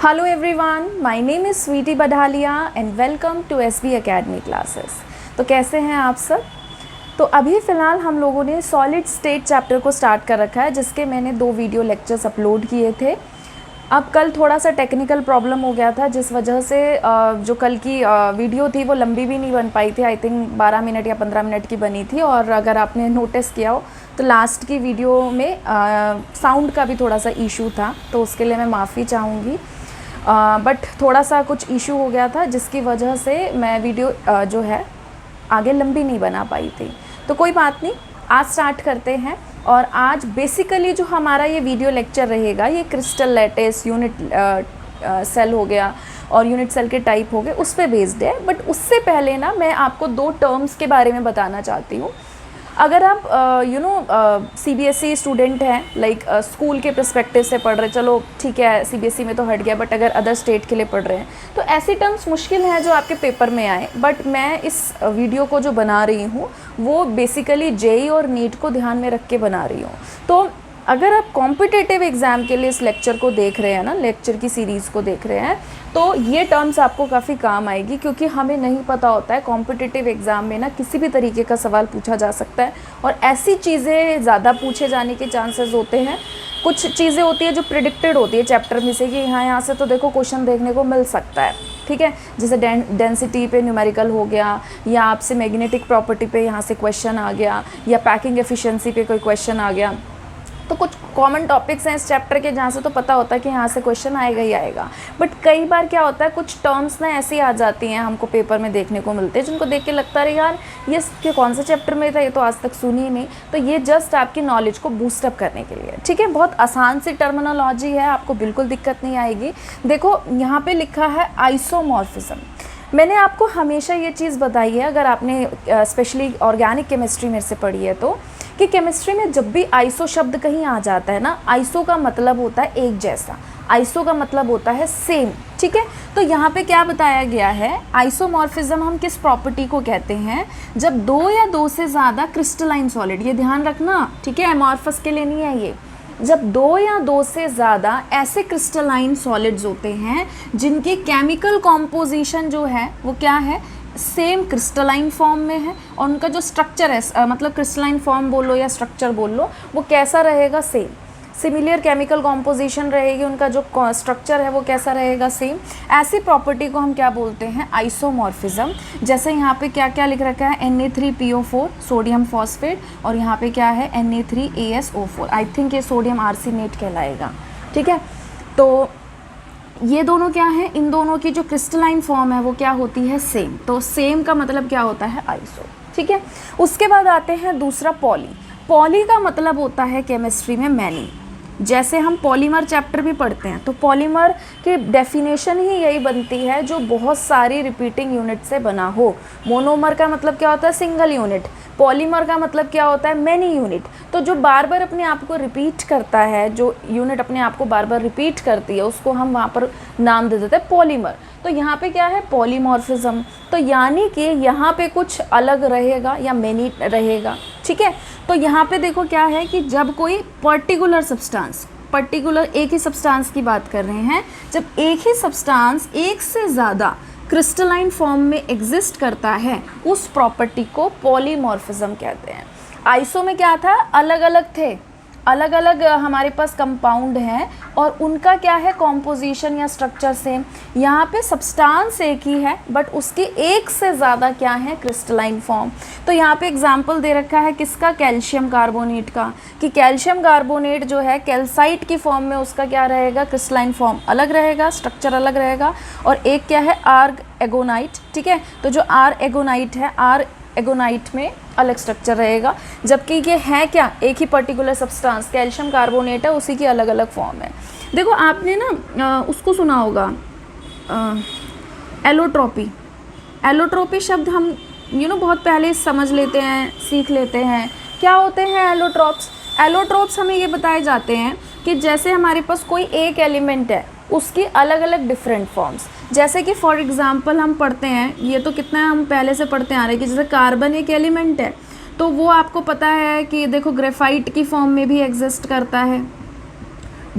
Hello everyone, my name is Sweety Badhalia and welcome to SB Academy classes। तो कैसे हैं आप सब। तो अभी फ़िलहाल हम लोगों ने सॉलिड स्टेट चैप्टर को स्टार्ट कर रखा है, जिसके मैंने 2 वीडियो लेक्चर्स अपलोड किए थे। अब कल थोड़ा सा टेक्निकल प्रॉब्लम हो गया था, जिस वजह से जो कल की वीडियो थी वो लंबी भी नहीं बन पाई थी। आई थिंक 12 मिनट या 15 मिनट की बनी थी। और अगर आपने नोटिस किया हो तो लास्ट की वीडियो में साउंड का भी थोड़ा सा इशू था, तो उसके लिए मैं माफ़ी चाहूँगी। बट थोड़ा सा कुछ इशू हो गया था, जिसकी वजह से मैं वीडियो जो है आगे लंबी नहीं बना पाई थी। तो कोई बात नहीं, आज स्टार्ट करते हैं। और आज बेसिकली जो हमारा ये वीडियो लेक्चर रहेगा, ये क्रिस्टल लैटिस, यूनिट सेल हो गया और यूनिट सेल के टाइप हो गए, उस पे बेस्ड है। बट उससे पहले ना मैं आपको 2 टर्म्स के बारे में बताना चाहती हूँ। अगर आप CBSE स्टूडेंट हैं, लाइक स्कूल के पर्सपेक्टिव से पढ़ रहे, चलो ठीक है CBSE में तो हट गया, बट अगर अदर स्टेट के लिए पढ़ रहे हैं तो ऐसी टर्म्स मुश्किल हैं जो आपके पेपर में आए। बट मैं इस वीडियो को जो बना रही हूँ वो बेसिकली JEE और नीट को ध्यान में रख के बना रही हूँ। तो अगर आप कॉम्पिटिटिव एग्ज़ाम के लिए इस लेक्चर को देख रहे हैं ना, लेक्चर की सीरीज़ को देख रहे हैं, तो ये टर्म्स आपको काफ़ी काम आएगी। क्योंकि हमें नहीं पता होता है कॉम्पिटिटिव एग्ज़ाम में ना किसी भी तरीके का सवाल पूछा जा सकता है, और ऐसी चीज़ें ज़्यादा पूछे जाने के चांसेस होते हैं। कुछ चीज़ें होती है जो प्रिडिक्टेड होती है चैप्टर में से कि यहाँ से तो देखो क्वेश्चन देखने को मिल सकता है, ठीक है। जैसे डेंसिटी पे न्यूमेरिकल हो गया, या आपसे मैग्नेटिक प्रॉपर्टी पे यहाँ से क्वेश्चन आ गया, या पैकिंग एफिशिएंसी पे कोई क्वेश्चन आ गया। तो कुछ कॉमन टॉपिक्स हैं इस चैप्टर के जहाँ से तो पता होता है कि यहाँ से क्वेश्चन आएगा ही आएगा। बट कई बार क्या होता है, कुछ टर्म्स ना ऐसी आ जाती हैं, हमको पेपर में देखने को मिलते हैं, जिनको देख के लगता है यार ये कौन से चैप्टर में था, ये तो आज तक सुनी ही नहीं। तो ये जस्ट आपकी नॉलेज को बूस्टअप करने के लिए, ठीक है। बहुत आसान सी टर्मिनोलॉजी है, आपको बिल्कुल दिक्कत नहीं आएगी। देखो यहाँ पर लिखा है आइसोमॉर्फिज्म। मैंने आपको हमेशा ये चीज़ बताई है, अगर आपने स्पेशली ऑर्गेनिक केमिस्ट्री मेरे से पढ़ी है तो, कि केमिस्ट्री में जब भी आइसो शब्द कहीं आ जाता है ना, आइसो का मतलब होता है एक जैसा, आइसो का मतलब होता है सेम, ठीक है। तो यहाँ पे क्या बताया गया है, आइसोमॉर्फिज्म हम किस प्रॉपर्टी को कहते हैं, जब 2 या 2 से ज़्यादा क्रिस्टलाइन सॉलिड, ये ध्यान रखना, ठीक है, एमॉर्फस के लिए नहीं है ये, जब 2 या 2 से ज़्यादा ऐसे क्रिस्टलाइन सॉलिड्स होते हैं जिनकी केमिकल कॉम्पोजिशन जो है वो क्या है, सेम क्रिस्टलाइन फॉर्म में है, और उनका जो स्ट्रक्चर है, मतलब क्रिस्टलाइन फॉर्म बोलो या स्ट्रक्चर बोल लो, वो कैसा रहेगा, सेम, सिमिलर केमिकल कॉम्पोजिशन रहेगी, उनका जो स्ट्रक्चर है वो कैसा रहेगा, सेम। ऐसी प्रॉपर्टी को हम क्या बोलते हैं, आइसोमॉर्फिज्म। जैसे यहाँ पे क्या क्या लिख रखा है, Na3PO4 सोडियम फॉस्फेट, और यहाँ पे क्या है Na3ASO4। आई थिंक ये सोडियम आर्सेनेट कहलाएगा, ठीक है। तो ये दोनों क्या है, इन दोनों की जो क्रिस्टलाइन फॉर्म है वो क्या होती है, सेम। तो सेम का मतलब क्या होता है, आइसो, ठीक है। उसके बाद आते हैं दूसरा पॉली। पॉली का मतलब होता है केमिस्ट्री में मैनी। जैसे हम पॉलीमर चैप्टर भी पढ़ते हैं, तो पॉलीमर की डेफिनेशन ही यही बनती है जो बहुत सारी रिपीटिंग यूनिट से बना हो। मोनोमर का मतलब क्या होता है, सिंगल यूनिट। पॉलीमर का मतलब क्या होता है, मैनी यूनिट। तो जो बार बार अपने आप को रिपीट करता है, जो यूनिट अपने आप को बार बार रिपीट करती है, उसको हम वहाँ पर नाम दे देते हैं पॉलीमर। तो यहाँ पे क्या है, पॉलीमॉर्फिज्म। तो यानी कि यहाँ पे कुछ अलग रहेगा या मैनी रहेगा, ठीक है। तो यहाँ पे देखो क्या है कि जब कोई पर्टिकुलर सब्सटेंस, पर्टिकुलर एक ही सब्सटेंस की बात कर रहे हैं, जब एक ही सब्सटेंस एक से ज़्यादा क्रिस्टलाइन फॉर्म में एग्जिस्ट करता है, उस प्रॉपर्टी को पॉलीमॉर्फिज्म कहते हैं। आइसो में क्या था, अलग अलग थे, अलग अलग हमारे पास कंपाउंड हैं और उनका क्या है, कॉम्पोजिशन या स्ट्रक्चर सेम। यहाँ पे सब्सटेंस एक ही है, बट उसकी एक से ज़्यादा क्या है, क्रिस्टलाइन फॉर्म। तो यहाँ पे एग्जांपल दे रखा है किसका, कैल्शियम कार्बोनेट का, कि कैल्शियम कार्बोनेट जो है कैल्साइट की फॉर्म में उसका क्या रहेगा, क्रिस्टलाइन फॉर्म अलग रहेगा, स्ट्रक्चर अलग रहेगा। और एक क्या है, आर्ग एगोनाइट, ठीक है। तो जो आर एगोनाइट है, आर एगोनाइट में अलग स्ट्रक्चर रहेगा, जबकि ये है क्या, एक ही पर्टिकुलर सब्सटेंस कैल्शियम कार्बोनेट है, उसी की अलग अलग फॉर्म है। देखो आपने ना उसको सुना होगा, एलोट्रोपी। एलोट्रोपी शब्द हम बहुत पहले समझ लेते हैं, सीख लेते हैं। क्या होते हैं एलोट्रोप्स। एलोट्रोप्स हमें ये बताए जाते हैं कि जैसे हमारे पास कोई एक एलिमेंट है, उसकी अलग अलग डिफरेंट फॉर्म्स। जैसे कि फॉर एग्जांपल हम पढ़ते हैं, ये तो कितना हम पहले से पढ़ते आ रहे हैं, कि जैसे कार्बन एक एलिमेंट है, तो वो आपको पता है कि देखो ग्रेफाइट की फॉर्म में भी एग्जिस्ट करता है,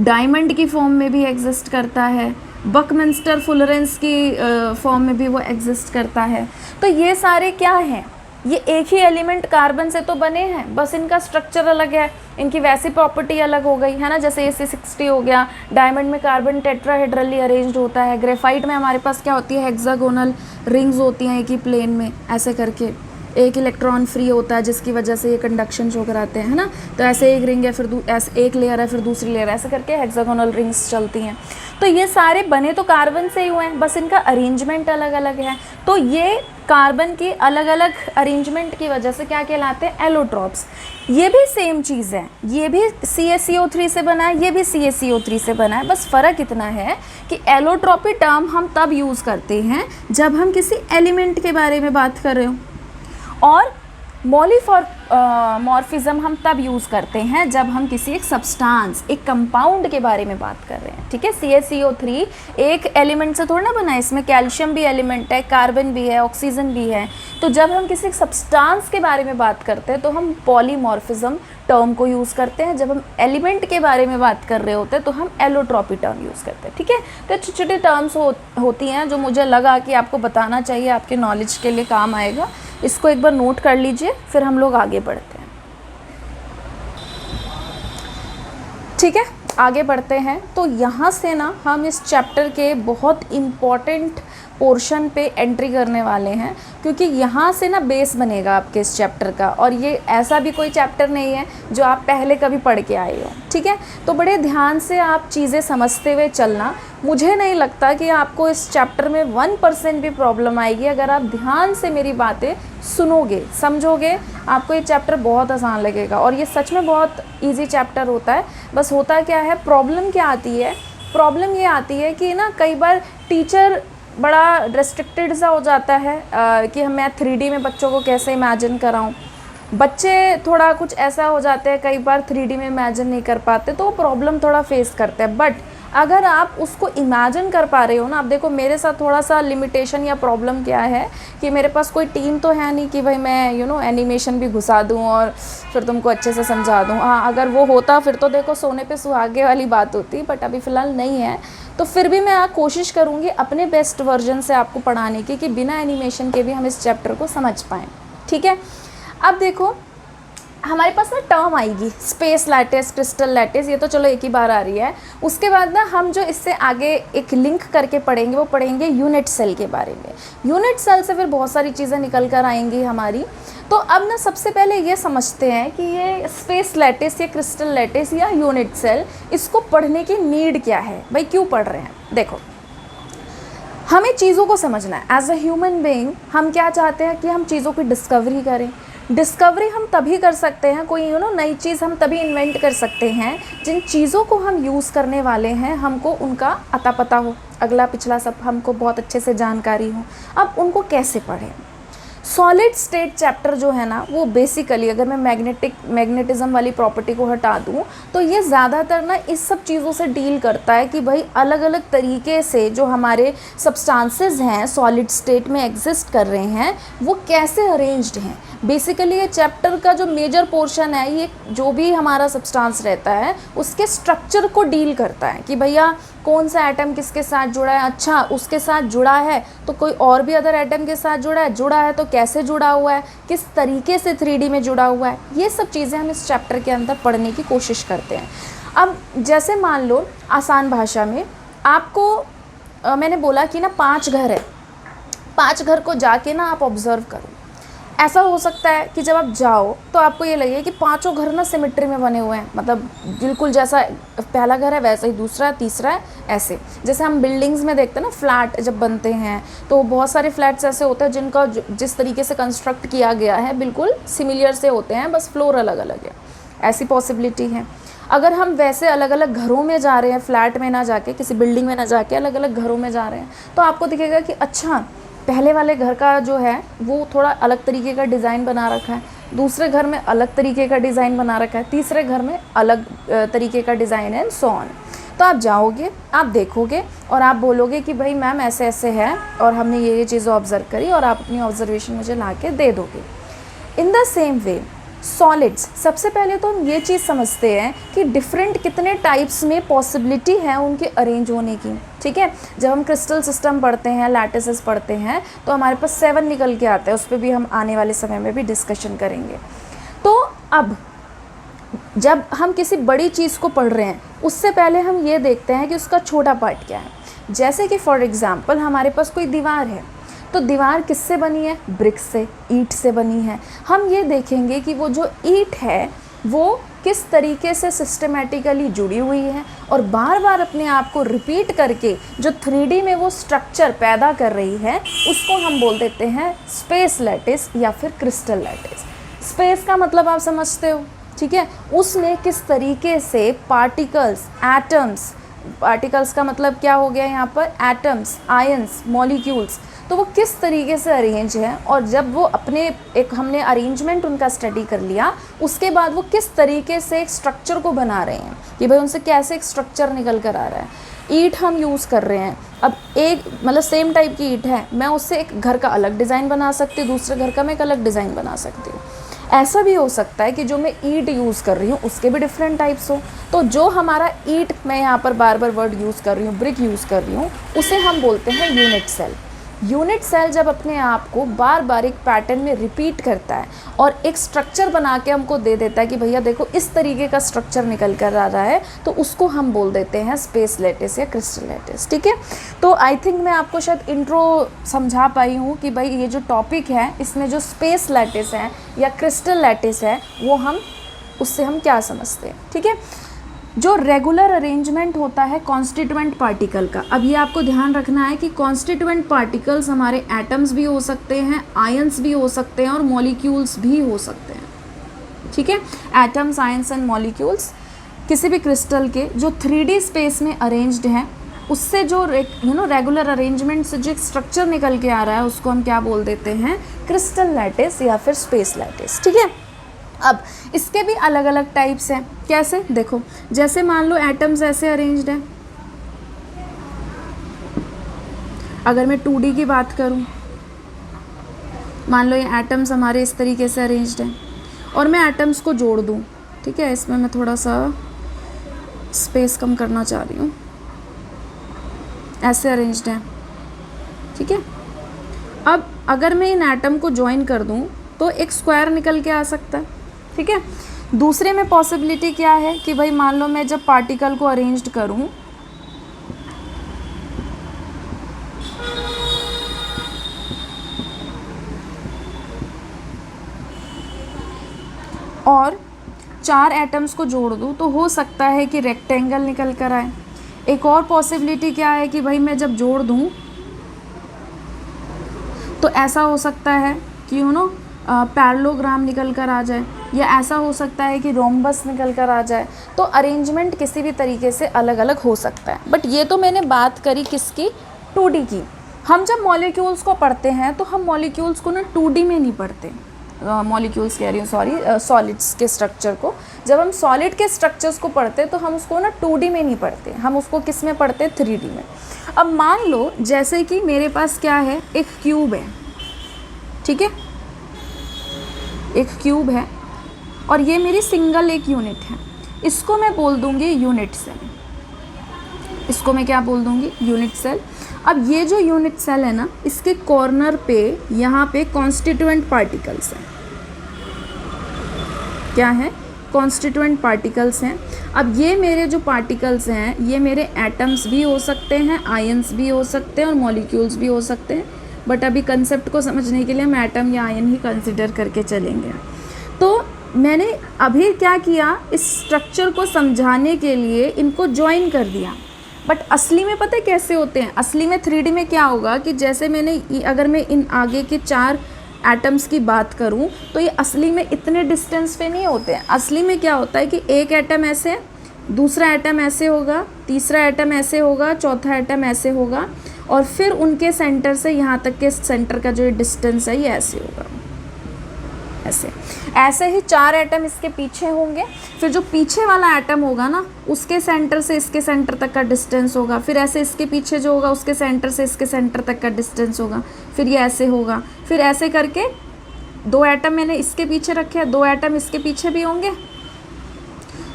डायमंड की फॉर्म में भी एग्जिस्ट करता है, बकमिंस्टर फुलरेंस की फॉर्म में भी वो एग्जिस्ट करता है। तो ये सारे क्या हैं, ये एक ही एलिमेंट कार्बन से तो बने हैं, बस इनका स्ट्रक्चर अलग है, इनकी वैसी प्रॉपर्टी अलग हो गई है ना। जैसे AC60 हो गया, डायमंड में कार्बन टेट्राहेड्रली अरेंज्ड होता है, ग्रेफाइट में हमारे पास क्या होती है, हेक्सागोनल रिंग्स होती हैं एक ही प्लेन में, ऐसे करके एक इलेक्ट्रॉन फ्री होता है जिसकी वजह से ये कंडक्शन शो कराते हैं, है ना। तो ऐसे एक रिंग है, फिर ऐसे एक लेयर है, फिर दूसरी लेयर, ऐसे करके हेक्सागोनल रिंग्स चलती हैं। तो ये सारे बने तो कार्बन से ही हुए हैं, बस इनका अरेंजमेंट अलग अलग है। तो ये कार्बन की अलग अलग अरेंजमेंट की वजह से क्या कहलाते हैं, एलोट्रॉप्स। ये भी सेम चीज़ है, ये भी CaCO3 से बना है, ये भी CaCO3 से बना है, बस फ़र्क इतना है कि एलोट्रॉपी टर्म हम तब यूज़ करते हैं जब हम किसी एलिमेंट के बारे में बात कर रहे हो, और मॉर्फिज्म हम तब यूज़ करते हैं जब हम किसी एक सब्सटेंस, एक कंपाउंड के बारे में बात कर रहे हैं, ठीक है। CaCO3 एक एलिमेंट से थोड़ा ना बना है, इसमें कैल्शियम भी एलिमेंट है, कार्बन भी है, ऑक्सीजन भी है। तो जब हम किसी सब्सटेंस के बारे में बात करते हैं तो हम पॉलीमॉर्फिज्म टर्म को यूज़ करते हैं, जब हम एलिमेंट के बारे में बात कर रहे होते हैं तो हम एलोट्रॉपी टर्म यूज़ करते हैं, ठीक है। तो छोटी छोटी टर्म्स होती हैं जो मुझे लगा कि आपको बताना चाहिए, आपके नॉलेज के लिए काम आएगा। इसको एक बार नोट कर लीजिए, फिर हम लोग आगे बढ़ते हैं, ठीक है। आगे बढ़ते हैं तो यहाँ से ना हम इस चैप्टर के बहुत इम्पॉर्टेंट पोर्शन पे एंट्री करने वाले हैं, क्योंकि यहाँ से ना बेस बनेगा आपके इस चैप्टर का। और ये ऐसा भी कोई चैप्टर नहीं है जो आप पहले कभी पढ़ के आए हो, ठीक है। तो बड़े ध्यान से आप चीज़ें समझते हुए चलना। मुझे नहीं लगता कि आपको इस चैप्टर में 1% भी प्रॉब्लम आएगी अगर आप ध्यान से मेरी बातें सुनोगे, समझोगे। आपको ये चैप्टर बहुत आसान लगेगा, और ये सच में बहुत ईजी चैप्टर होता है। बस होता क्या है, प्रॉब्लम क्या आती है, प्रॉब्लम ये आती है कि ना कई बार टीचर बड़ा रेस्ट्रिक्टेड सा हो जाता है कि मैं 3D में बच्चों को कैसे इमेजिन कराऊं। बच्चे थोड़ा कुछ ऐसा हो जाते हैं, कई बार 3D में इमेजिन नहीं कर पाते, तो प्रॉब्लम थोड़ा फेस करते हैं। बट अगर आप उसको इमेजिन कर पा रहे हो ना, आप देखो मेरे साथ थोड़ा सा लिमिटेशन या प्रॉब्लम क्या है कि मेरे पास कोई टीम तो है नहीं कि भाई मैं एनिमेशन भी घुसा दूँ और फिर तुमको अच्छे से समझा दूँ। हाँ, अगर वो होता फिर तो देखो सोने पे सुहागे वाली बात होती, बट अभी फ़िलहाल नहीं है। तो फिर भी मैं कोशिश करूँगी अपने बेस्ट वर्जन से आपको पढ़ाने की, कि बिना एनिमेशन के भी हम इस चैप्टर को समझ पाएँ, ठीक है। अब देखो हमारे पास ना टर्म आएगी स्पेस लैटिस, क्रिस्टल लैटिस, ये तो चलो एक ही बार आ रही है। उसके बाद ना हम जो इससे आगे एक लिंक करके पढ़ेंगे वो पढ़ेंगे यूनिट सेल के बारे में। यूनिट सेल से फिर बहुत सारी चीज़ें निकल कर आएंगी हमारी। तो अब ना सबसे पहले ये समझते हैं कि ये स्पेस लैटिस या क्रिस्टल लैटिस या यूनिट सेल, इसको पढ़ने की नीड क्या है, भाई क्यों पढ़ रहे हैं। देखो हमें चीज़ों को समझना है। एज अ ह्यूमन बीइंग हम क्या चाहते हैं कि हम चीज़ों की डिस्कवरी करें। डिस्कवरी हम तभी कर सकते हैं, कोई नई चीज़ हम तभी इन्वेंट कर सकते हैं जिन चीज़ों को हम यूज़ करने वाले हैं हमको उनका अता पता हो, अगला पिछला सब हमको बहुत अच्छे से जानकारी हो। अब उनको कैसे पढ़ें। सॉलिड स्टेट चैप्टर जो है ना वो बेसिकली, अगर मैं मैग्नेटिज्म वाली प्रॉपर्टी को हटा दूँ तो ये ज़्यादातर ना इस सब चीज़ों से डील करता है कि भाई अलग अलग तरीके से जो हमारे सब्सटेंसेस हैं सॉलिड स्टेट में एग्जिस्ट कर रहे हैं वो कैसे अरेंज्ड हैं। बेसिकली ये चैप्टर का जो मेजर पोर्शन है ये जो भी हमारा सब्सटेंस रहता है उसके स्ट्रक्चर को डील करता है कि भैया कौन सा एटम किसके साथ जुड़ा है, अच्छा उसके साथ जुड़ा है तो कोई और भी अदर एटम के साथ जुड़ा है तो कैसे जुड़ा हुआ है, किस तरीके से 3D में जुड़ा हुआ है, ये सब चीज़ें हम इस चैप्टर के अंदर पढ़ने की कोशिश करते हैं। अब जैसे मान लो आसान भाषा में आपको मैंने बोला कि ना 5 घर है, 5 घर को जाके ना आप ऑब्ज़र्व करो। ऐसा हो सकता है कि जब आप जाओ तो आपको ये लगे कि 5 घर ना सिमेट्री में बने हुए हैं, मतलब बिल्कुल जैसा पहला घर है वैसा ही दूसरा है, तीसरा है, ऐसे। जैसे हम बिल्डिंग्स में देखते हैं ना फ्लैट जब बनते हैं तो बहुत सारे फ्लैट्स ऐसे होते हैं जिनका जिस तरीके से कंस्ट्रक्ट किया गया है बिल्कुल सिमिलर से होते हैं, बस फ्लोर अलग अलग है, ऐसी पॉसिबिलिटी है। अगर हम वैसे अलग अलग घरों में जा रहे हैं, फ्लैट में ना जाके किसी बिल्डिंग में ना जाके अलग अलग घरों में जा रहे हैं तो आपको दिखेगा कि अच्छा पहले वाले घर का जो है वो थोड़ा अलग तरीके का डिज़ाइन बना रखा है, दूसरे घर में अलग तरीके का डिज़ाइन बना रखा है, तीसरे घर में अलग तरीके का डिज़ाइन है, एंड सो ऑन। तो आप जाओगे, आप देखोगे और आप बोलोगे कि भाई मैम ऐसे ऐसे है और हमने ये चीज़ें ऑब्ज़र्व करी, और आप अपनी ऑब्जर्वेशन मुझे ला के दे दोगे। In the same way solids, सबसे पहले तो हम ये चीज़ समझते हैं कि डिफरेंट कितने टाइप्स में पॉसिबिलिटी है उनके अरेंज होने की, ठीक है। जब हम क्रिस्टल सिस्टम पढ़ते हैं, लैटिसेस पढ़ते हैं, तो हमारे पास 7 निकल के आते हैं, उस पर भी हम आने वाले समय में भी डिस्कशन करेंगे। तो अब जब हम किसी बड़ी चीज़ को पढ़ रहे हैं, उससे पहले हम ये देखते हैं कि उसका छोटा पार्ट क्या है। जैसे कि फॉर एग्ज़ाम्पल हमारे पास कोई दीवार है, तो दीवार किससे बनी है? ब्रिक से, ईंट से बनी है। हम ये देखेंगे कि वो जो ईंट है वो किस तरीके से सिस्टमेटिकली जुड़ी हुई है और बार बार अपने आप को रिपीट करके जो 3D में वो स्ट्रक्चर पैदा कर रही है, उसको हम बोल देते हैं स्पेस लैटिस या फिर क्रिस्टल लैटिस। स्पेस का मतलब आप समझते हो, ठीक है। उसमें किस तरीके से पार्टिकल्स, एटम्स, पार्टिकल्स का मतलब क्या हो गया यहाँ पर? एटम्स, आयंस, मॉलिक्यूल्स, तो वो किस तरीके से अरेंज है, और जब वो अपने एक हमने अरेंजमेंट उनका स्टडी कर लिया, उसके बाद वो किस तरीके से एक स्ट्रक्चर को बना रहे हैं कि भाई उनसे कैसे एक स्ट्रक्चर निकल कर आ रहा है। ईंट हम यूज़ कर रहे हैं, अब एक मतलब सेम टाइप की ईंट है, मैं उससे एक घर का अलग डिज़ाइन बना सकती हूँ, दूसरे घर का मैं एक अलग डिज़ाइन बना सकती हूँ। ऐसा भी हो सकता है कि जो मैं ईंट यूज़ कर रही हूँ उसके भी डिफरेंट टाइप्स हो। तो जो हमारा ईंट, मैं यहाँ पर बार बार वर्ड यूज़ कर रही हूँ, ब्रिक यूज़ कर रही हूँ, उसे हम बोलते हैं यूनिट सेल। यूनिट सेल जब अपने आप को बार बार एक पैटर्न में रिपीट करता है और एक स्ट्रक्चर बना के हमको दे देता है कि भैया देखो इस तरीके का स्ट्रक्चर निकल कर आ रहा है, तो उसको हम बोल देते हैं स्पेस लैटिस या क्रिस्टल लैटिस, ठीक है। तो आई थिंक मैं आपको शायद इंट्रो समझा पाई हूँ कि भाई ये जो टॉपिक है, इसमें जो स्पेस लैटिस है या क्रिस्टल लैटिस है, वो उससे हम क्या समझते हैं, ठीक है। जो रेगुलर अरेंजमेंट होता है कॉन्स्टिट्यूएंट पार्टिकल का, अब ये आपको ध्यान रखना है कि कॉन्स्टिट्यूएंट पार्टिकल्स हमारे एटम्स भी हो सकते हैं, आयंस भी हो सकते हैं और मॉलिक्यूल्स भी हो सकते हैं, ठीक है। एटम्स, आयंस एंड मॉलिक्यूल्स किसी भी क्रिस्टल के जो 3D स्पेस में अरेंज्ड हैं, उससे जो रेगुलर अरेंजमेंट से जो स्ट्रक्चर निकल के आ रहा है, उसको हम क्या बोल देते हैं? क्रिस्टल लैटिस या फिर स्पेस लैटिस, ठीक है। अब इसके भी अलग अलग टाइप्स हैं। कैसे? देखो, जैसे मान लो एटम्स ऐसे अरेंज्ड हैं, अगर मैं 2D की बात करूं, मान लो ये एटम्स हमारे इस तरीके से अरेंज्ड हैं और मैं एटम्स को जोड़ दूं, ठीक है। इसमें मैं थोड़ा सा स्पेस कम करना चाह रही हूँ, ऐसे अरेंज्ड हैं, ठीक है। अब अगर मैं इन एटम को ज्वाइन कर दूं तो एक स्क्वायर निकल के आ सकता है, ठीक है। दूसरे में पॉसिबिलिटी क्या है कि भाई मान लो मैं जब पार्टिकल को अरेंज्ड करूं, और 4 एटम्स को जोड़ दूं, तो हो सकता है कि रेक्टेंगल निकल कर आए। एक और पॉसिबिलिटी क्या है कि भाई मैं जब जोड़ दूं तो ऐसा हो सकता है कि पैरेललोग्राम निकल कर आ जाए, या ऐसा हो सकता है कि रोम्बस निकल कर आ जाए। तो अरेंजमेंट किसी भी तरीके से अलग अलग हो सकता है। बट ये तो मैंने बात करी किसकी? 2D की। हम जब मॉलिक्यूल्स को पढ़ते हैं तो हम मॉलिक्यूल्स को ना 2D में नहीं पढ़ते, मॉलिक्यूल्स कह रही हूँ, सॉरी, सॉलिड्स के स्ट्रक्चर को। जब हम सॉलिड के स्ट्रक्चर्स को पढ़ते हैं तो हम उसको ना 2D में नहीं पढ़ते, हम उसको किस में पढ़ते हैं? 3D में। अब मान लो जैसे कि मेरे पास क्या है? एक क्यूब है, ठीक है, एक क्यूब है और ये मेरी सिंगल एक यूनिट है। इसको मैं बोल दूंगी यूनिट सेल, इसको मैं क्या बोल दूंगी? Unit cell. अब ये जो यूनिट सेल है ना, इसके कॉर्नर पे यहाँ पे कॉन्स्टिट्यूएंट पार्टिकल्स हैं। क्या है? कॉन्स्टिट्यूएंट पार्टिकल्स हैं। अब ये मेरे जो पार्टिकल्स हैं, ये मेरे एटम्स भी हो सकते हैं, आयंस भी हो सकते हैं और मॉलिक्यूल्स भी हो सकते हैं। बट अभी कंसेप्ट को समझने के लिए हम एटम या आयन ही कंसिडर करके चलेंगे। तो मैंने अभी क्या किया? इस स्ट्रक्चर को समझाने के लिए इनको ज्वाइन कर दिया। बट असली में पता है कैसे होते हैं? असली में 3D में क्या होगा कि जैसे अगर मैं इन आगे के 4 एटम्स की बात करूं तो ये असली में इतने डिस्टेंस पे नहीं होते हैं। असली में क्या होता है कि एक एटम ऐसे, दूसरा एटम ऐसे होगा, तीसरा एटम ऐसे होगा, चौथा एटम ऐसे होगा, और फिर उनके सेंटर से यहाँ तक के सेंटर का जो डिस्टेंस है ये ऐसे होगा, ऐसे ही 4 एटम इसके पीछे होंगे। फिर जो पीछे वाला एटम होगा ना, उसके सेंटर से इसके सेंटर तक का डिस्टेंस होगा। फिर ऐसे इसके पीछे जो होगा उसके सेंटर से इसके सेंटर तक का डिस्टेंस होगा। फिर ये ऐसे होगा, फिर ऐसे करके 2 एटम मैंने इसके पीछे रखे हैं, 2 एटम इसके पीछे भी होंगे।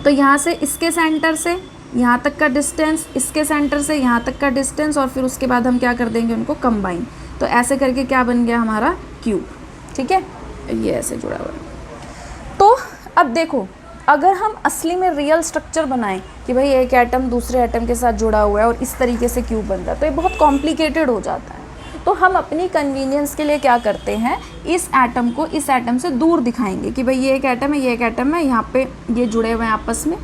तो यहाँ से इसके सेंटर से यहाँ तक का डिस्टेंस, इसके सेंटर से यहाँ तक का डिस्टेंस, और फिर उसके बाद हम क्या कर देंगे, उनको कंबाइन। तो ऐसे करके क्या बन गया हमारा क्यूब। ठीक है, ये ऐसे जुड़ा हुआ है। तो अब देखो, अगर हम असली में रियल स्ट्रक्चर बनाएं कि भाई एक एटम दूसरे एटम के साथ जुड़ा हुआ है और इस तरीके से क्यूब बन रहा है, तो ये बहुत कॉम्प्लिकेटेड हो जाता है। तो हम अपनी कन्वीनियंस के लिए क्या करते हैं, इस एटम को इस एटम से दूर दिखाएंगे कि भाई ये एक एटम है, ये एक एटम है, यहाँ पे ये जुड़े हुए हैं आपस में।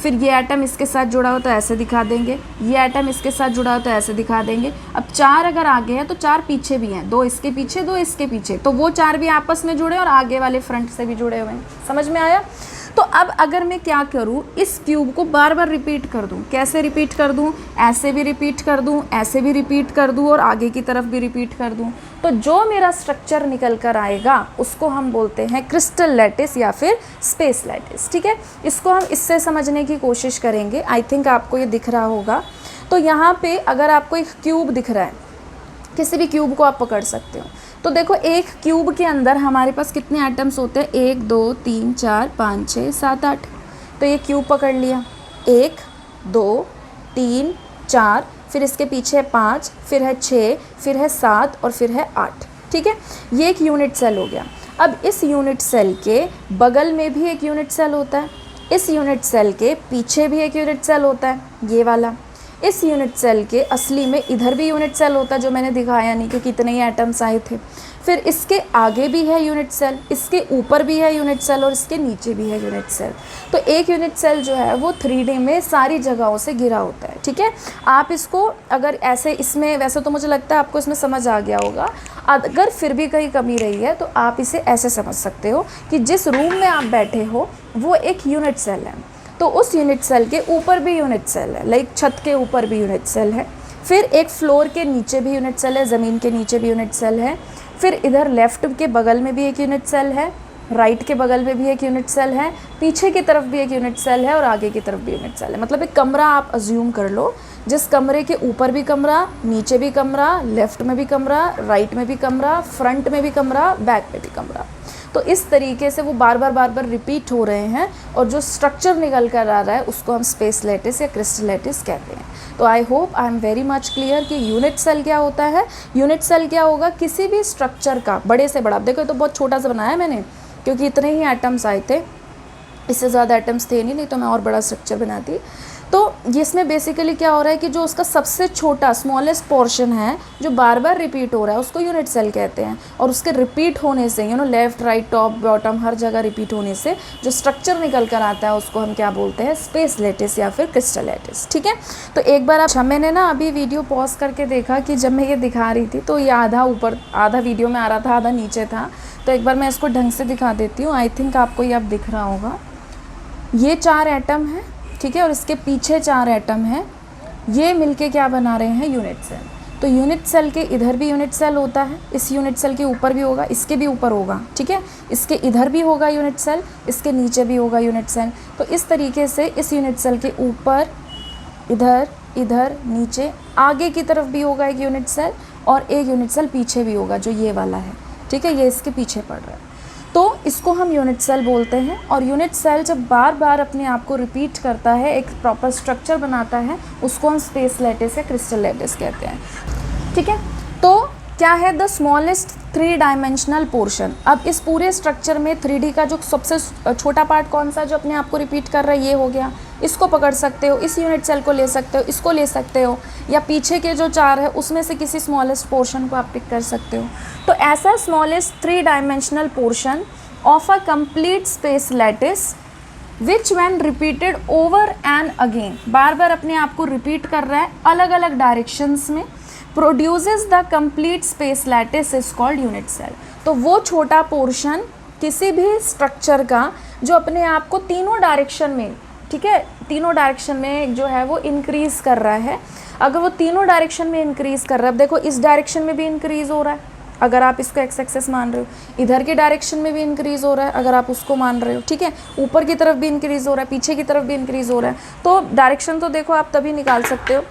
फिर ये एटम इसके साथ जुड़ा हो तो ऐसे दिखा देंगे, ये एटम इसके साथ जुड़ा हो तो ऐसे दिखा देंगे। अब 4 अगर आगे है तो 4 पीछे भी हैं, 2 इसके पीछे 2 इसके पीछे, तो वो 4 भी आपस में जुड़े और आगे वाले फ्रंट से भी जुड़े हुए हैं। समझ में आया? तो अब अगर मैं क्या करूँ, इस क्यूब को बार बार रिपीट कर दूँ। कैसे रिपीट कर दूँ? ऐसे भी रिपीट कर दूँ, ऐसे भी रिपीट कर दूँ और आगे की तरफ भी रिपीट कर दूँ। तो जो मेरा स्ट्रक्चर निकल कर आएगा उसको हम बोलते हैं क्रिस्टल लैटिस या फिर स्पेस लैटिस। ठीक है, इसको हम इससे समझने की कोशिश करेंगे। आई थिंक आपको ये दिख रहा होगा। तो यहाँ पे अगर आपको एक क्यूब दिख रहा है, किसी भी क्यूब को आप पकड़ सकते हो। तो देखो, एक क्यूब के अंदर हमारे पास कितने एटम्स होते हैं, 1 2 3 4 5 6 7 8। तो ये क्यूब पकड़ लिया, 1 2 3 4, फिर इसके पीछे 5, फिर है 6, फिर है 7 और फिर है 8। ठीक है, ये एक यूनिट सेल हो गया। अब इस यूनिट सेल के बगल में भी एक यूनिट सेल होता है, इस यूनिट सेल के पीछे भी एक यूनिट सेल होता है, ये वाला। इस यूनिट सेल के असली में इधर भी यूनिट सेल होता है, जो मैंने दिखाया नहीं कि कितने ही एटम्स आए थे। फिर इसके आगे भी है यूनिट सेल, इसके ऊपर भी है यूनिट सेल और इसके नीचे भी है यूनिट सेल। तो एक यूनिट सेल जो है वो 3D में सारी जगहों से घिरा होता है। ठीक है, आप इसको अगर ऐसे, इसमें वैसे तो मुझे लगता है आपको इसमें समझ आ गया होगा। अगर फिर भी कहीं कमी रही है तो आप इसे ऐसे समझ सकते हो कि जिस रूम में आप बैठे हो वो एक यूनिट सेल है, तो उस यूनिट सेल के ऊपर भी यूनिट सेल है, लाइक छत के ऊपर भी यूनिट सेल है। फिर एक फ्लोर के नीचे भी यूनिट सेल है, ज़मीन के नीचे भी यूनिट सेल है। फिर इधर लेफ़्ट के बगल में भी एक यूनिट सेल है, राइट के बगल में भी एक यूनिट सेल है, पीछे की तरफ भी एक यूनिट सेल है और आगे की तरफ भी यूनिट सेल है। मतलब एक कमरा आप अज्यूम कर लो, जिस कमरे के ऊपर भी कमरा, नीचे भी कमरा, लेफ़्ट में भी कमरा, राइट में भी कमरा, फ्रंट में भी कमरा, बैक में भी कमरा। तो इस तरीके से वो बार बार रिपीट हो रहे हैं और जो स्ट्रक्चर निकल कर आ रहा है उसको हम स्पेस लैटिस या क्रिस्टल लैटिस कहते हैं। तो I hope I am very much clear कि यूनिट सेल क्या होता है। यूनिट सेल क्या होगा, किसी भी स्ट्रक्चर का बड़े से बड़ा। देखो, तो बहुत छोटा सा बनाया मैंने क्योंकि इतने ही एटम्स आए थे, इससे ज़्यादा एटम्स थे नहीं तो मैं और बड़ा स्ट्रक्चर बनाती। तो इसमें बेसिकली क्या हो रहा है कि जो उसका सबसे छोटा स्मॉलेस्ट पोर्शन है जो बार बार रिपीट हो रहा है उसको यूनिट सेल कहते हैं। और उसके रिपीट होने से, लेफ़्ट राइट टॉप बॉटम हर जगह रिपीट होने से जो स्ट्रक्चर निकल कर आता है उसको हम क्या बोलते हैं, स्पेस लैटिस या फिर क्रिस्टल लैटिस। ठीक है, तो एक बार अच्छा, मैंने ना अभी वीडियो पॉज करके देखा कि जब मैं ये दिखा रही थी तो ये आधा ऊपर, आधा वीडियो में आ रहा था, आधा नीचे था। तो एक बार मैं इसको ढंग से दिखा देती हूँ। आई थिंक आपको ये अब दिख रहा होगा। ये 4 एटम है, ठीक है, और इसके पीछे 4 एटम हैं। ये मिलके क्या बना रहे हैं, यूनिट सेल। तो यूनिट सेल के इधर भी यूनिट सेल होता है, इस यूनिट सेल के ऊपर भी होगा, इसके भी ऊपर होगा। ठीक है, इसके इधर भी होगा यूनिट सेल, इसके नीचे भी होगा यूनिट सेल। तो इस तरीके से इस यूनिट सेल के ऊपर, इधर, इधर, नीचे, आगे की तरफ भी होगा एक यूनिट सेल और एक यूनिट सेल पीछे भी होगा जो ये वाला है। ठीक है, ये इसके पीछे पड़ रहा है। तो इसको हम यूनिट सेल बोलते हैं। और यूनिट सेल जब बार बार अपने आप को रिपीट करता है, एक प्रॉपर स्ट्रक्चर बनाता है, उसको हम स्पेस लैटिस या क्रिस्टल लैटिस कहते हैं। ठीक है, तो क्या है, द स्मॉलेस्ट 3 डायमेंशनल पोर्शन। अब इस पूरे स्ट्रक्चर में 3D का जो सबसे छोटा पार्ट कौन सा जो अपने आप को रिपीट कर रहा है, ये हो गया। इसको पकड़ सकते हो, इस यूनिट सेल को ले सकते हो, इसको ले सकते हो, या पीछे के जो 4 है उसमें से किसी स्मॉलेस्ट पोर्शन को आप पिक कर सकते हो। तो ऐसा smallest 3 dimensional portion of a complete space lattice which when repeated over and again, बार बार अपने आप को रिपीट कर रहा है अलग अलग डायरेक्शंस में, produces the complete space lattice is called unit cell. तो वो छोटा पोर्शन किसी भी स्ट्रक्चर का जो अपने आप को तीनों डायरेक्शन में, ठीक है, तीनों डायरेक्शन में जो है वो इंक्रीज़ कर रहा है। अगर वो तीनों डायरेक्शन में इंक्रीज़ कर रहा है, अब देखो इस डायरेक्शन में भी इंक्रीज़ हो रहा है अगर आप इसको एक्स एक्सेस मान रहे हो, इधर के डायरेक्शन में भी इंक्रीज़ हो रहा है अगर आप उसको मान रहे हो। ठीक है, ऊपर की तरफ भी इंक्रीज़ हो रहा है, पीछे की तरफ भी इंक्रीज़ हो रहा है। तो डायरेक्शन तो देखो आप तभी निकाल सकते हो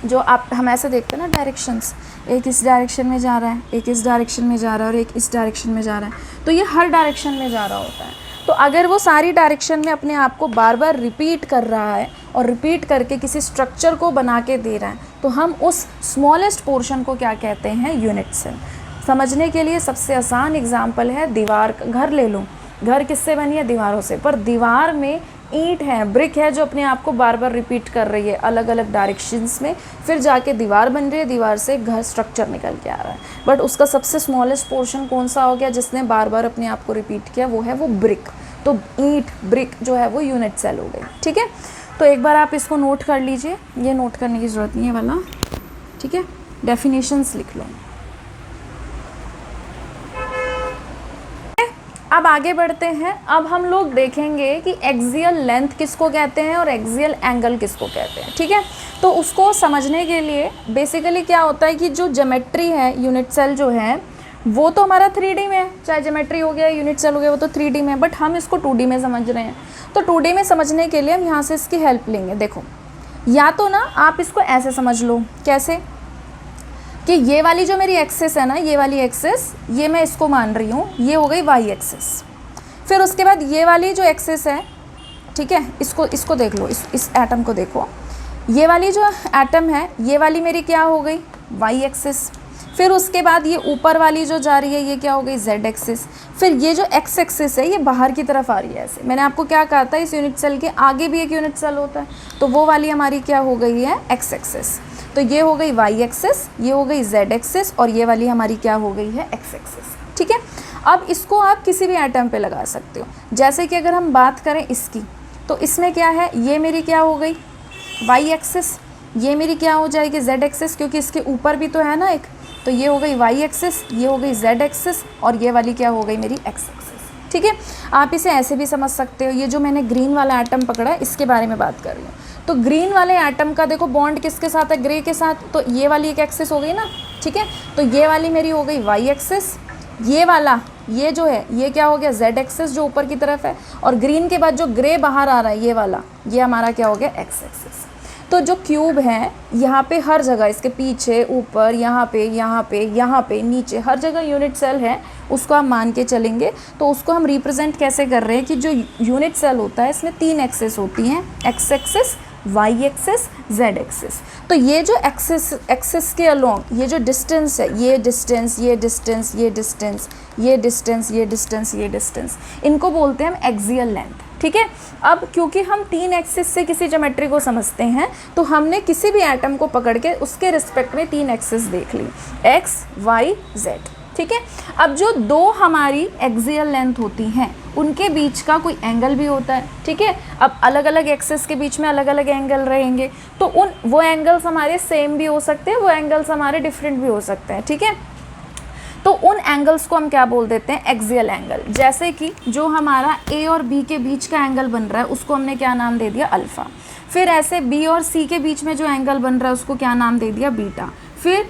जो आप हम ऐसे देखते हैं ना डायरेक्शंस, एक इस डायरेक्शन में जा रहा है, एक इस डायरेक्शन में जा रहा है और एक इस डायरेक्शन में जा रहा है, तो ये हर डायरेक्शन में जा रहा होता है। तो अगर वो सारी डायरेक्शन में अपने आप को बार बार रिपीट कर रहा है और रिपीट करके किसी स्ट्रक्चर को बना के दे रहा है, तो हम उस स्मॉलेस्ट पोर्शन को क्या कहते हैं, यूनिट सेल। समझने के लिए सबसे आसान एग्जाम्पल है दीवार। घर ले लो, घर किससे बनी है, दीवारों से, पर दीवार में ईंट है, ब्रिक है जो अपने आप को बार बार रिपीट कर रही है अलग अलग डायरेक्शंस में, फिर जाके दीवार बन रही है, दीवार से घर स्ट्रक्चर निकल के आ रहा है। बट उसका सबसे स्मॉलेस्ट पोर्शन कौन सा हो गया जिसने बार बार अपने आप को रिपीट किया, वो है वो ब्रिक। तो ईंट, ब्रिक जो है वो यूनिट सेल हो गई। ठीक है, तो एक बार आप इसको नोट कर लीजिए, ये नोट करने की ज़रूरत नहीं है वाला। ठीक है, डेफिनेशंस लिख लो। अब आगे बढ़ते हैं। अब हम लोग देखेंगे कि एक्सियल लेंथ किसको कहते हैं और एक्सियल एंगल किसको कहते हैं। ठीक है, तो उसको समझने के लिए बेसिकली क्या होता है कि जो ज्योमेट्री है, यूनिट सेल जो है वो तो हमारा 3D में है, चाहे ज्योमेट्री हो गया, यूनिट सेल हो गया, वो तो 3D में है, बट हम इसको 2D में समझ रहे हैं। तो 2D में समझने के लिए हम यहाँ से इसकी हेल्प लेंगे। देखो, या तो ना आप इसको ऐसे समझ लो, कैसे कि ये वाली जो मेरी एक्सिस है ना, ये वाली एक्सिस, ये मैं इसको मान रही हूँ, ये हो गई वाई एक्सिस। फिर उसके बाद ये वाली जो एक्सिस है, ठीक है, इसको देख लो, इस एटम को देखो, ये वाली जो एटम है, ये वाली मेरी क्या हो गई, वाई एक्सिस। फिर उसके बाद ये ऊपर वाली जो जा रही है, ये क्या हो गई, जेड एक्सिस। फिर ये जो एक्स एक्सिस है, ये बाहर की तरफ आ रही है ऐसे। मैंने आपको क्या कहा था, इस यूनिट सेल के आगे भी एक यूनिट सेल होता है, तो वो वाली हमारी क्या हो गई है, एक्स एक्सिस। तो ये हो गई वाई एक्सिस, ये हो गई जेड एक्सिस, और ये वाली हमारी क्या हो गई है, एक्स एक्सिस। ठीक है, अब इसको आप किसी भी एटम पे लगा सकते हो। जैसे कि अगर हम बात करें इसकी, तो इसमें क्या है, ये मेरी क्या हो गई, वाई एक्सिस, ये मेरी क्या हो जाएगी, जेड एक्सिस, क्योंकि इसके ऊपर भी तो है ना एक, तो ये हो गई वाई एक्सिस, ये हो गई जेड एक्सिस, और ये वाली क्या हो गई मेरी एक्स एक्सिस। ठीक है, आप इसे ऐसे भी समझ सकते हो। ये जो मैंने ग्रीन वाला एटम पकड़ा है, इसके बारे में बात कर रही हूँ। तो ग्रीन वाले एटम का देखो बॉन्ड किसके साथ है, ग्रे के साथ, तो ये वाली एक एक्सिस हो गई ना। ठीक है, तो ये वाली मेरी हो गई वाई एक्सिस, ये वाला, ये जो है, ये क्या हो गया, जेड एक्सिस जो ऊपर की तरफ है, और ग्रीन के बाद जो ग्रे बाहर आ रहा है, ये वाला, ये हमारा क्या हो गया, एक्स एक्सिस। तो जो क्यूब है, यहाँ पे हर जगह, इसके पीछे, ऊपर, यहाँ पे, यहाँ पे, यहाँ पे, नीचे, हर जगह यूनिट सेल है, उसको हम मान के चलेंगे। तो उसको हम रिप्रेजेंट कैसे कर रहे हैं कि जो यूनिट सेल होता है, इसमें 3 एक्सिस होती हैं, X axis, Y axis, Z axis. तो ये जो एक्सिस के अलोंग ये जो डिस्टेंस है, ये डिस्टेंस, ये डिस्टेंस, ये डिस्टेंस, ये डिस्टेंस, ये डिस्टेंस, ये डिस्टेंस, इनको बोलते हैं हम एक्सियल लेंथ। ठीक है, अब क्योंकि हम 3 एक्सिस से किसी ज्योमेट्री को समझते हैं, तो हमने किसी भी एटम को पकड़ के उसके रिस्पेक्ट में 3 एक्सिस देख ली, एक्स, वाई, जेड। ठीक है, अब जो 2 हमारी एक्सियल लेंथ होती हैं, उनके बीच का कोई एंगल भी होता है। ठीक है, अब अलग अलग एक्सिस के बीच में अलग अलग एंगल रहेंगे, तो वो एंगल्स हमारे सेम भी हो सकते हैं, वो एंगल्स हमारे डिफरेंट भी हो सकते हैं। ठीक है, तो उन एंगल्स को हम क्या बोल देते हैं, एक्सियल एंगल। जैसे कि जो हमारा ए और बी के बीच का एंगल बन रहा है, उसको हमने क्या नाम दे दिया, अल्फ़ा। फिर ऐसे बी और सी के बीच में जो एंगल बन रहा है, उसको क्या नाम दे दिया, बीटा। फिर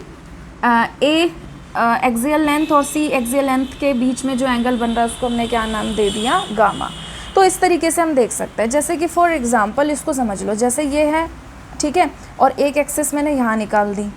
ए एक्सियल लेंथ और सी एक्सियल लेंथ के बीच में जो एंगल बन रहा है, उसको हमने क्या नाम दे दिया, गामा। तो इस तरीके से हम देख सकते हैं। जैसे कि फॉर एग्जांपल इसको समझ लो, जैसे ये है, ठीक है, और एक एक्सिस मैंने यहाँ निकाल दी,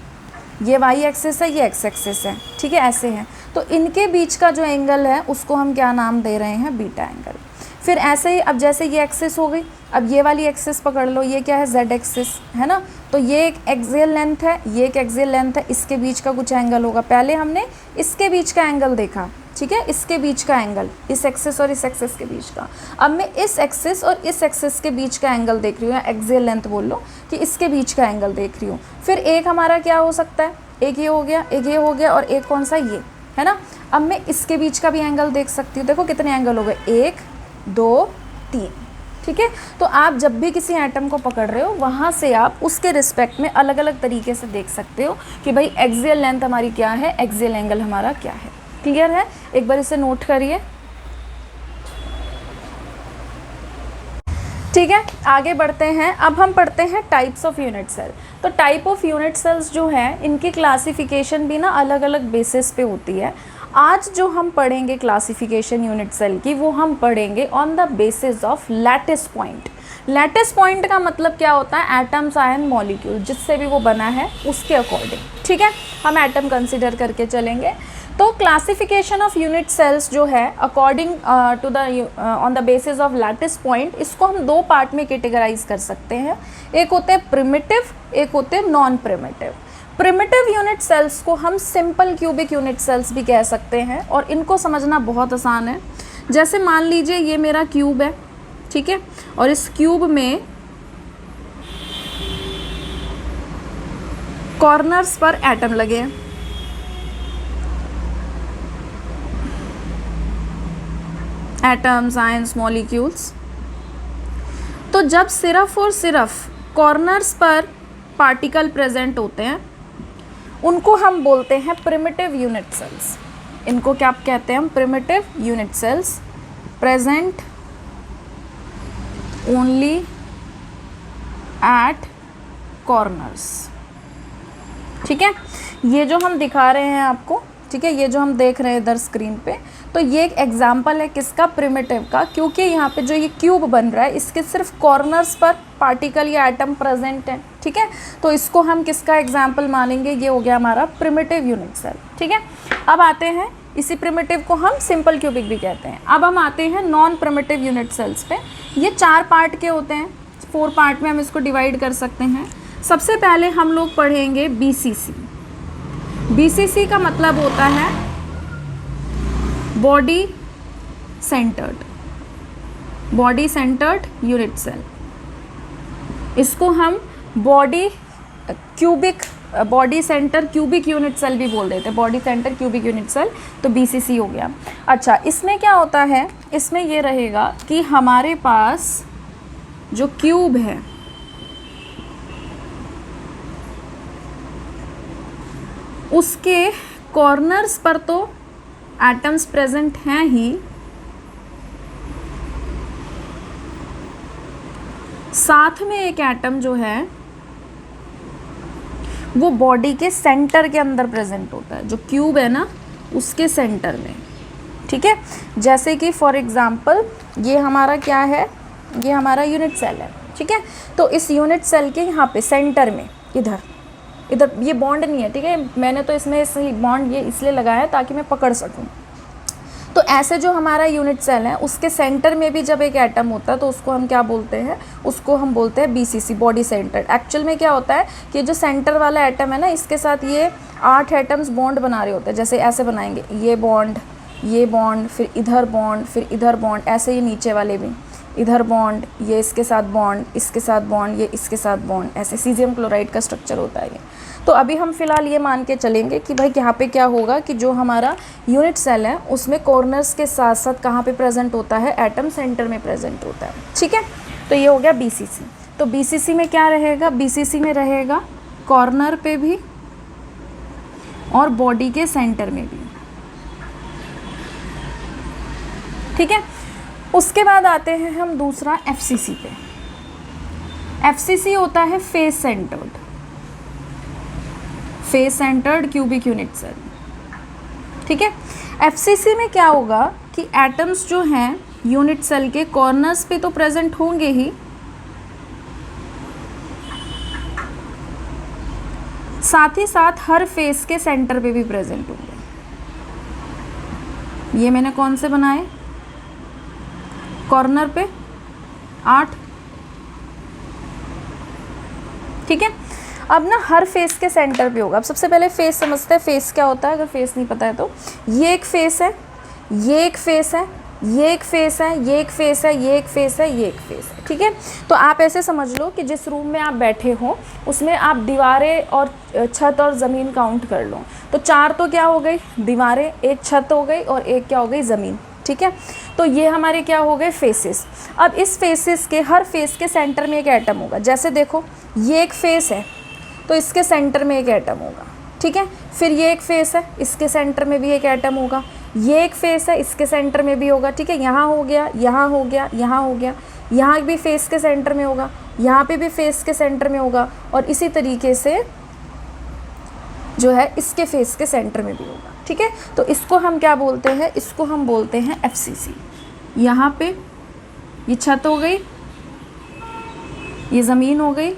ये वाई एक्सिस है, ये एक्स एक्सिस है। ठीक है, ऐसे है, तो इनके बीच का जो एंगल है, उसको हम क्या नाम दे रहे हैं, बीटा एंगल। फिर ऐसे ही, अब जैसे ये एक्सिस हो गई, अब ये वाली एक्सिस पकड़ लो, ये क्या है, जेड एक्सिस है ना, तो ये एक एक्सियल लेंथ है, ये एक एक्सियल लेंथ है, इसके बीच का कुछ एंगल होगा। पहले हमने इसके बीच का एंगल देखा, ठीक है, इसके बीच का एंगल, इस एक्सिस और इस एक्सिस के बीच का। अब मैं इस एक्सिस और इस एक्सिस के बीच का एंगल देख रही हूँ, या एक्सियल लेंथ बोल लो, कि इसके बीच का एंगल देख रही हूँ। फिर एक हमारा क्या हो सकता है, एक ये हो गया, एक ये हो गया, और एक कौन सा, ये है ना। अब मैं इसके बीच का भी एंगल देख सकती हूँ। देखो कितने एंगल हो गए, 1 2 3। ठीक है, तो आप जब भी किसी एटम को पकड़ रहे हो, वहाँ से आप उसके रिस्पेक्ट में अलग अलग तरीके से देख सकते हो कि भाई एक्सियल लेंथ हमारी क्या है, एक्सियल एंगल हमारा क्या है। क्लियर है, एक बार इसे नोट करिए। ठीक है, आगे बढ़ते हैं। अब हम पढ़ते हैं टाइप्स ऑफ यूनिट सेल। तो टाइप ऑफ यूनिट सेल्स जो है, इनकी क्लासिफिकेशन भी ना अलग अलग बेसिस पे होती है। आज जो हम पढ़ेंगे क्लासिफिकेशन यूनिट सेल की, वो हम पढ़ेंगे on the basis of lattice point. Lattice point का मतलब क्या होता है, एटम्स, आयन, मॉलिक्यूल, जिससे भी वो बना है उसके अकॉर्डिंग, ठीक है, हम एटम कंसिडर करके चलेंगे। तो क्लासिफिकेशन ऑफ यूनिट सेल्स जो है according to the on the basis of lattice point, इसको हम दो पार्ट में कैटेगराइज कर सकते हैं। एक होते हैं प्रिमिटिव, एक होते हैं non primitive. Primitive unit cells को हम सिंपल क्यूबिक यूनिट सेल्स भी कह सकते हैं, और इनको समझना बहुत आसान है। जैसे मान लीजिए ये मेरा क्यूब है, ठीक है, और इस क्यूब में कॉर्नर्स पर एटम लगे हैं। Atoms, ions, molecules. तो जब सिर्फ और सिर्फ कॉर्नर्स पर पार्टिकल प्रेजेंट होते हैं, उनको हम बोलते हैं प्रिमिटिव यूनिट सेल्स। इनको क्या कहते हैं हम, primitive unit cells, present only at corners, ठीक है। ये जो हम दिखा रहे हैं आपको, ठीक है, ये जो हम देख रहे हैं इधर स्क्रीन पे, तो ये एक एग्जाम्पल है किसका, प्रिमिटिव का, क्योंकि यहाँ पे जो ये क्यूब बन रहा है इसके सिर्फ कॉर्नर्स पर पार्टिकल या एटम प्रेजेंट है, ठीक है। तो इसको हम किसका एग्जाम्पल मानेंगे, ये हो गया हमारा प्रिमिटिव यूनिट सेल, ठीक है। अब आते हैं, इसी प्रिमिटिव को हम सिंपल क्यूबिक भी कहते हैं। अब हम आते हैं नॉन प्रिमिटिव यूनिट सेल्स पे। ये 4 पार्ट के होते हैं, 4 पार्ट में हम इसको डिवाइड कर सकते हैं। सबसे पहले हम लोग पढ़ेंगे BCC। BCC का मतलब होता है बॉडी सेंटर्ड यूनिट सेल। इसको हम body centre cubic unit cell भी बोल देते हैं, body centre cubic unit cell, तो BCC हो गया। अच्छा, इसमें क्या होता है, इसमें ये रहेगा कि हमारे पास जो क्यूब है उसके कॉर्नर्स पर तो एटम्स प्रेजेंट हैं ही, साथ में एक एटम जो है वो बॉडी के सेंटर के अंदर प्रेजेंट होता है, जो क्यूब है ना उसके सेंटर में, ठीक है। जैसे कि फॉर एग्जांपल ये हमारा क्या है, ये हमारा यूनिट सेल है, ठीक है। तो इस यूनिट सेल के यहाँ पे सेंटर में इधर ये बॉन्ड नहीं है, ठीक है, मैंने तो इसमें सही बॉन्ड ये इसलिए लगाया है ताकि मैं पकड़ सकूं। तो ऐसे जो हमारा यूनिट सेल है उसके सेंटर में भी जब एक एटम होता है तो उसको हम क्या बोलते हैं, उसको हम बोलते हैं BCC, बॉडी सेंटर्ड। एक्चुअल में क्या होता है कि जो सेंटर वाला एटम है ना, इसके साथ ये 8 एटम्स बॉन्ड बना रहे होते हैं। जैसे ऐसे बनाएंगे, ये बॉन्ड, फिर इधर बॉन्ड, फिर इधर बॉन्ड, ऐसे ये नीचे वाले भी, इधर बॉन्ड, ये इसके साथ बॉन्ड, इसके साथ बॉन्ड, ये इसके साथ बॉन्ड, ऐसे सीजियम क्लोराइड का स्ट्रक्चर होता है ये। तो अभी हम फिलहाल ये मान के चलेंगे कि भाई यहाँ पे क्या होगा कि जो हमारा यूनिट सेल है उसमें कॉर्नर्स के साथ साथ कहाँ पे प्रेजेंट होता है, एटम सेंटर में प्रेजेंट होता है, ठीक है। तो ये हो गया BCC। तो BCC में क्या रहेगा, BCC में रहेगा कॉर्नर पे भी और बॉडी के सेंटर में भी, ठीक है। उसके बाद आते हैं हम दूसरा FCC पे। FCC होता है face centred cubic unit cell, ठीक है। FCC में क्या होगा कि एटम्स जो हैं यूनिट सेल के कॉर्नर्स पे तो प्रेजेंट होंगे ही, साथ ही साथ हर फेस के सेंटर पे भी प्रेजेंट होंगे। ये मैंने कौन से बनाए, कॉर्नर पे 8, ठीक है। अब ना हर फेस के सेंटर पे होगा। अब सबसे पहले फेस समझते हैं, फेस क्या होता है, अगर फेस नहीं पता है तो। ये एक फेस है, ये एक फेस है, ये एक फेस है, ये एक फेस है, ये एक फेस है, ये एक फेस है, ठीक है। तो आप ऐसे समझ लो कि जिस रूम में आप बैठे हो उसमें आप दीवारें और छत और ज़मीन काउंट कर लो, तो 4 तो क्या हो गई, दीवारें, एक छत हो गई और एक क्या हो गई, ज़मीन, ठीक है। तो ये हमारे क्या हो गए, फेसेस। अब इस फेसेस के हर फेस के सेंटर में एक एटम होगा। जैसे देखो ये एक फेस है तो इसके सेंटर में एक एटम होगा, ठीक है। फिर ये एक फेस है, इसके सेंटर में भी एक एटम होगा। ये एक फेस है, इसके सेंटर में भी होगा, ठीक है। यहाँ हो गया, यहाँ हो गया, यहाँ हो गया, यहाँ भी फेस के सेंटर में होगा, यहाँ पे भी फेस के सेंटर में होगा, और इसी तरीके से जो है इसके फेस के सेंटर में भी होगा, ठीक है। तो इसको हम क्या बोलते हैं, इसको हम बोलते हैं FCC। यहाँ पे ये छत हो गई, ये ज़मीन हो गई,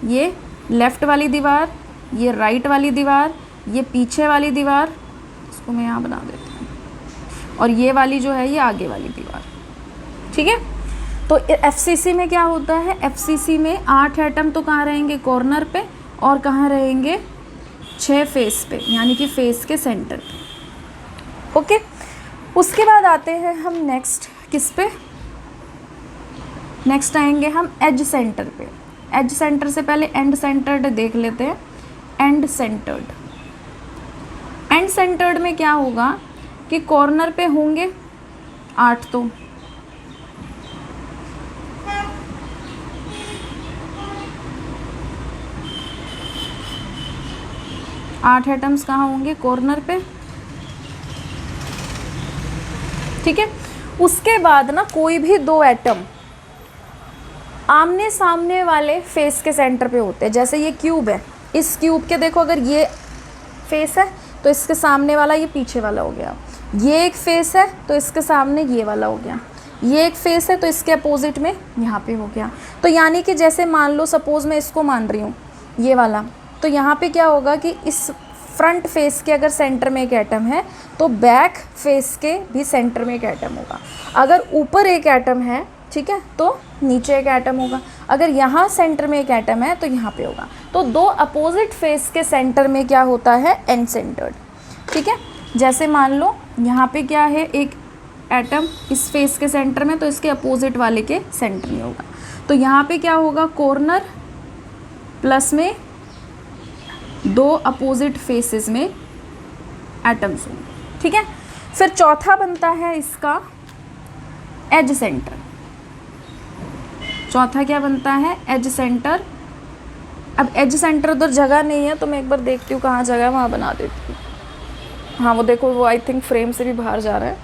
ये लेफ़्ट वाली दीवार, ये राइट वाली दीवार, ये पीछे वाली दीवार, इसको मैं यहाँ बना देती हूँ, और ये वाली जो है ये आगे वाली दीवार। ठीक है, तो एफसीसी में क्या होता है, एफसीसी में 8 एटम तो कहाँ रहेंगे, कॉर्नर पे, और कहाँ रहेंगे, 6 फेस पे, यानी कि फेस के सेंटर पे। ओके, उसके बाद आते हैं हम नेक्स्ट किस पे, नेक्स्ट आएंगे हम एज सेंटर पे। एज सेंटर से पहले एंड सेंटर्ड देख लेते हैं। एंड सेंटर्ड, एंड सेंटर्ड में क्या होगा कि कॉर्नर पे होंगे 8 तो, आठ एटम्स कहाँ होंगे, कॉर्नर पे। ठीक है, उसके बाद ना कोई भी 2 एटम आमने सामने वाले फेस के सेंटर पे होते हैं। जैसे ये क्यूब है, इस क्यूब के देखो अगर ये फेस है तो इसके सामने वाला ये पीछे वाला हो गया, ये एक फेस है तो इसके सामने ये वाला हो गया, ये एक फेस है तो इसके अपोजिट में यहाँ पे हो गया। तो यानी कि जैसे मान लो सपोज़ मैं इसको मान रही हूँ ये वाला, तो यहाँ पे क्या होगा कि इस फ्रंट फेस के अगर सेंटर में एक एटम है तो बैक फेस के भी सेंटर में एक एटम होगा। अगर ऊपर एक एटम है, ठीक है, तो नीचे एक एटम होगा। अगर यहाँ सेंटर में एक एटम है तो यहाँ पे होगा। तो 2 अपोजिट फेस के सेंटर में क्या होता है, एंड सेंटर्ड। ठीक है, जैसे मान लो यहाँ पे क्या है, एक एटम इस फेस के सेंटर में, तो इसके अपोजिट वाले के सेंटर में होगा। तो यहाँ पे क्या होगा, कॉर्नर प्लस में 2 अपोजिट फेसेस में एटम्स होंगे। ठीक है, फिर चौथा बनता है इसका एज सेंटर। चौथा क्या बनता है, एज सेंटर। अब एज सेंटर उधर जगह नहीं है तो मैं एक बार देखती हूँ कहाँ जगह है, वहाँ बना देती हूँ। हाँ वो देखो, वो आई थिंक फ्रेम से भी बाहर जा रहा है,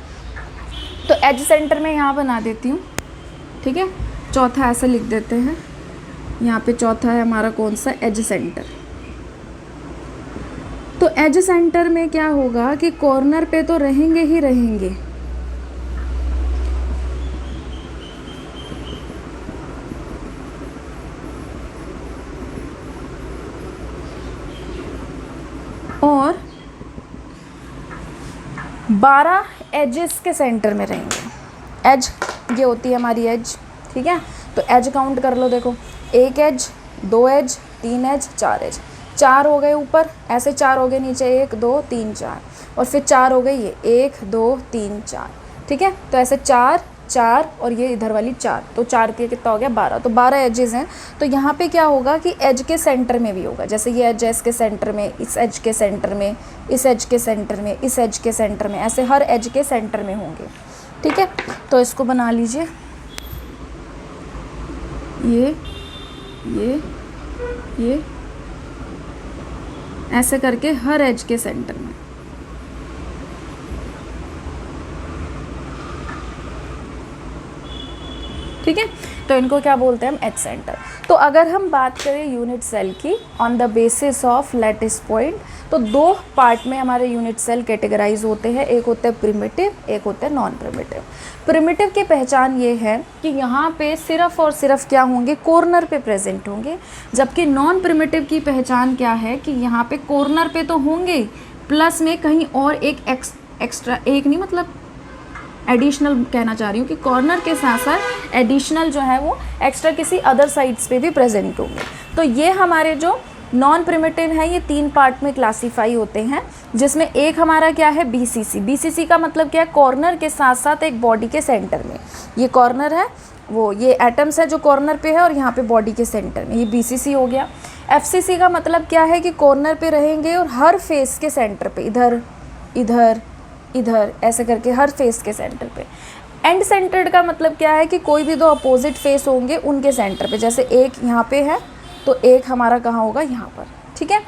तो एज सेंटर में यहाँ बना देती हूँ। ठीक है, चौथा ऐसे लिख देते हैं, यहाँ पे चौथा है हमारा कौन सा, एज सेंटर। तो एज सेंटर में क्या होगा कि कॉर्नर पे तो रहेंगे ही रहेंगे, और 12 एजेस के सेंटर में रहेंगे। एज ये होती है हमारी एज। ठीक है, तो एज काउंट कर लो, देखो 1 एज, 2 एज, 3 एज, 4 एज, 4 हो गए ऊपर, ऐसे 4 हो गए नीचे, 1 2 3 4, और फिर 4 हो गई ये 1 2 3 4। ठीक है, तो ऐसे 4 4 और ये इधर वाली 4, तो 4 के कितना हो गया, 12। तो 12 एजेस हैं। तो यहाँ पे क्या होगा कि एज के सेंटर में भी होगा, जैसे ये एज है इसके सेंटर में, इस एज के सेंटर में, इस एज के सेंटर में, इस एज के सेंटर में, ऐसे हर एज के सेंटर में होंगे। ठीक है, तो इसको बना लीजिए, ये ऐसे करके हर एज के सेंटर में। ठीक है, तो इनको क्या बोलते हैं हम, एज सेंटर। तो अगर हम बात करें यूनिट सेल की on the basis of lattice point, तो 2 पार्ट में हमारे यूनिट सेल कैटेगराइज होते हैं, एक होता है प्रिमिटिव, एक होता है नॉन प्रिमिटिव। प्रिमिटिव की पहचान ये है कि यहाँ पे सिर्फ और सिर्फ क्या होंगे, कॉर्नर पे प्रेजेंट होंगे, जबकि नॉन प्रिमिटिव की पहचान क्या है कि यहाँ पे कॉर्नर पे तो होंगे, प्लस में कहीं और एक एक्स्ट्रा, एक नहीं मतलब एडिशनल कहना चाह रही हूँ कि कॉर्नर के साथ साथ एडिशनल जो है वो एक्स्ट्रा किसी अदर साइड्स पे भी प्रेजेंट होंगे। तो ये हमारे जो नॉन प्रिमिटिव है ये 3 पार्ट में क्लासीफाई होते हैं, जिसमें एक हमारा क्या है, बीसीसी। बीसीसी का मतलब क्या है, कॉर्नर के साथ साथ एक बॉडी के सेंटर में, ये कॉर्नर है, वो ये एटम्स है जो कॉर्नर पे है और यहाँ पे बॉडी के सेंटर में, ये बीसीसी हो गया। एफसीसी का मतलब क्या है कि कॉर्नर पे रहेंगे और हर फेस के सेंटर पे, इधर इधर इधर ऐसे करके हर फेस के सेंटर पे। एंड सेंटर्ड का मतलब क्या है कि कोई भी 2 अपोजिट फेस होंगे उनके सेंटर पे, जैसे एक यहाँ पे है तो एक हमारा कहाँ होगा, यहाँ पर। ठीक है,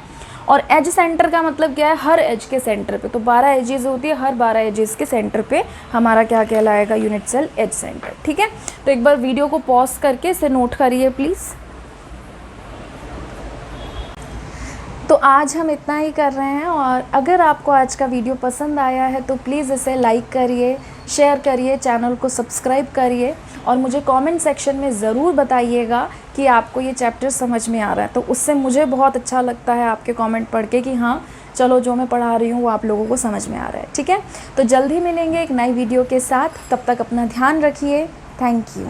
और एज सेंटर का मतलब क्या है, हर एज के सेंटर पे। तो 12 एजेस होती है, हर 12 एजेस के सेंटर पे हमारा क्या कहलाएगा, यूनिट सेल एज सेंटर। ठीक है, तो एक बार वीडियो को पॉज करके इसे नोट करिए प्लीज़। तो आज हम इतना ही कर रहे हैं, और अगर आपको आज का वीडियो पसंद आया है तो प्लीज़ इसे लाइक करिए, शेयर करिए, चैनल को सब्सक्राइब करिए और मुझे कमेंट सेक्शन में ज़रूर बताइएगा कि आपको ये चैप्टर समझ में आ रहा है। तो उससे मुझे बहुत अच्छा लगता है आपके कमेंट पढ़ के कि हाँ चलो जो मैं पढ़ा रही हूँ वो आप लोगों को समझ में आ रहा है। ठीक है, तो जल्द ही मिलेंगे एक नई वीडियो के साथ। तब तक अपना ध्यान रखिए। Thank you.